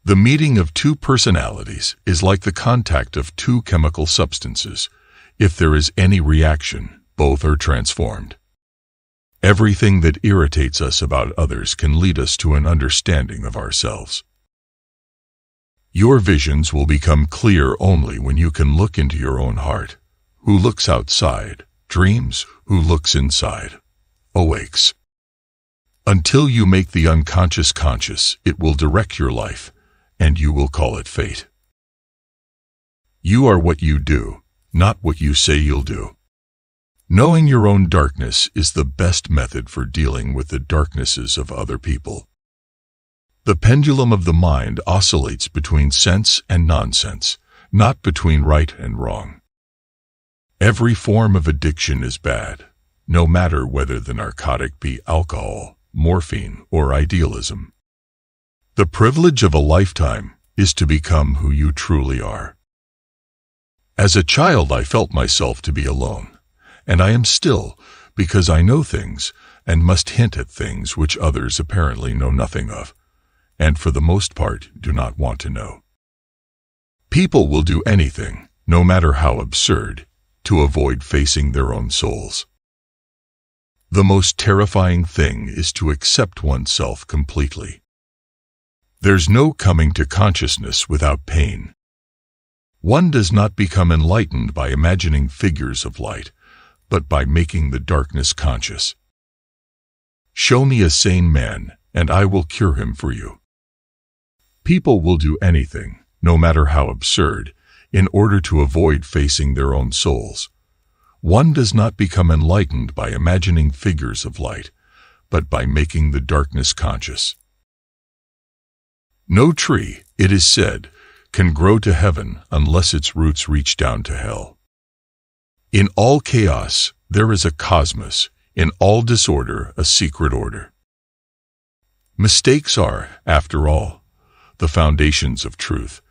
The meeting of two personalities is like the contact of two chemical substances. If there is any reaction, both are transformed. Everything that irritates us about others can lead us to an understanding of ourselves. Your visions will become clear only when you can look into your own heart. Who looks outside, dreams. Who looks inside, awakes. Until you make the unconscious conscious, it will direct your life, and you will call it fate. You are what you do, not what you say you'll do. Knowing your own darkness is the best method for dealing with the darknesses of other people. The pendulum of the mind oscillates between sense and nonsense, not between right and wrong. Every form of addiction is bad, no matter whether the narcotic be alcohol, morphine, or idealism. The privilege of a lifetime is to become who you truly are. As a child, I felt myself to be alone, and I am still, because I know things and must hint at things which others apparently know nothing of, and for the most part do not want to know. People will do anything, no matter how absurd, to avoid facing their own souls. The most terrifying thing is to accept oneself completely. There's no coming to consciousness without pain. One does not become enlightened by imagining figures of light, but by making the darkness conscious. Show me a sane man, and I will cure him for you. People will do anything, no matter how absurd, in order to avoid facing their own souls. One does not become enlightened by imagining figures of light, but by making the darkness conscious. No tree, it is said, can grow to heaven unless its roots reach down to hell. In all chaos, there is a cosmos, in all disorder, a secret order. Mistakes are, after all, the foundations of truth,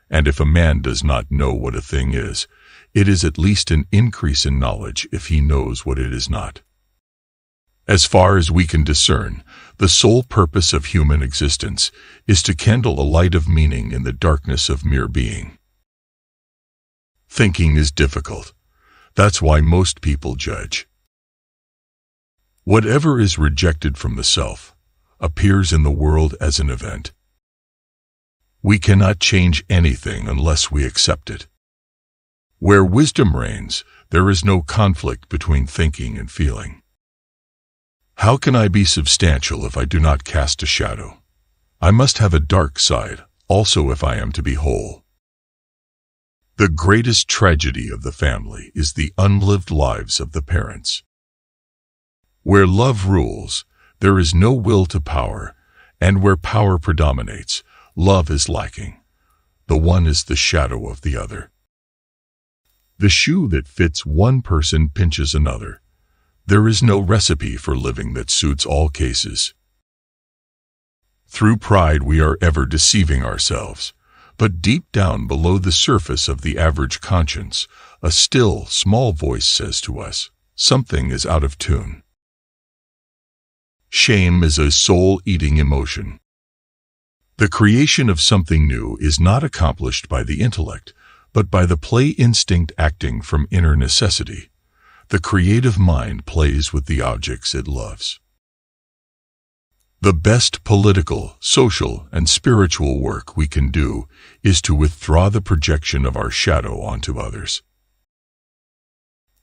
and if a man does not know what a thing is, it is at least an increase in knowledge if he knows what it is not. As far as we can discern, the sole purpose of human existence is to kindle a light of meaning in the darkness of mere being. Thinking is difficult. That's why most people judge. Whatever is rejected from the self appears in the world as an event. We cannot change anything unless we accept it. Where wisdom reigns, there is no conflict between thinking and feeling. How can I be substantial if I do not cast a shadow? I must have a dark side, also, if I am to be whole. The greatest tragedy of the family is the unlived lives of the parents. Where love rules, there is no will to power, and where power predominates, love is lacking. The one is the shadow of the other. The shoe that fits one person pinches another. There is no recipe for living that suits all cases. Through pride we are ever deceiving ourselves, but deep down below the surface of the average conscience, a still, small voice says to us, something is out of tune. Shame is a soul-eating emotion. The creation of something new is not accomplished by the intellect, but by the play instinct acting from inner necessity. The creative mind plays with the objects it loves. The best political, social, and spiritual work we can do is to withdraw the projection of our shadow onto others.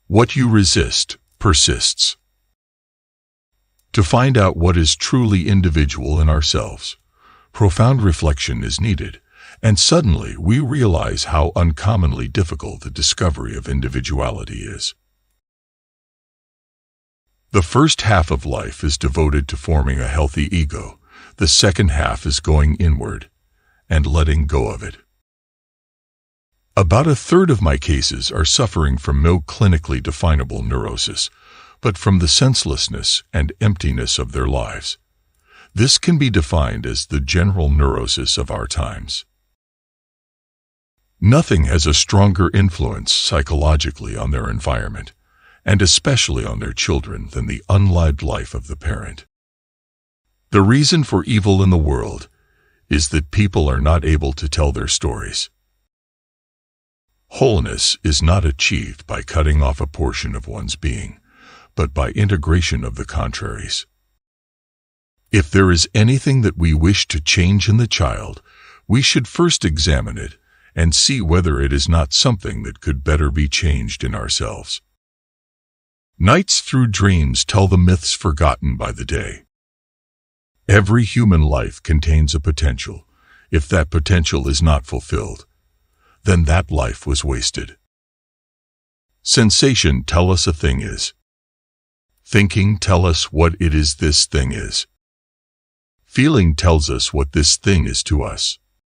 What you resist persists. To find out what is truly individual in ourselves, profound reflection is needed, and suddenly we realize how uncommonly difficult the discovery of individuality is. The first half of life is devoted to forming a healthy ego. The second half is going inward and letting go of it. About a third of my cases are suffering from no clinically definable neurosis, but from the senselessness and emptiness of their lives. This can be defined as the general neurosis of our times. Nothing has a stronger influence psychologically on their environment, and especially on their children, than the unlived life of the parent. The reason for evil in the world is that people are not able to tell their stories. Wholeness is not achieved by cutting off a portion of one's being, but by integration of the contraries. If there is anything that we wish to change in the child, we should first examine it and see whether it is not something that could better be changed in ourselves. Nights through dreams tell the myths forgotten by the day. Every human life contains a potential. If that potential is not fulfilled, then that life was wasted. Sensation tell us a thing is. Thinking tell us what it is this thing is. Feeling tells us what this thing is to us.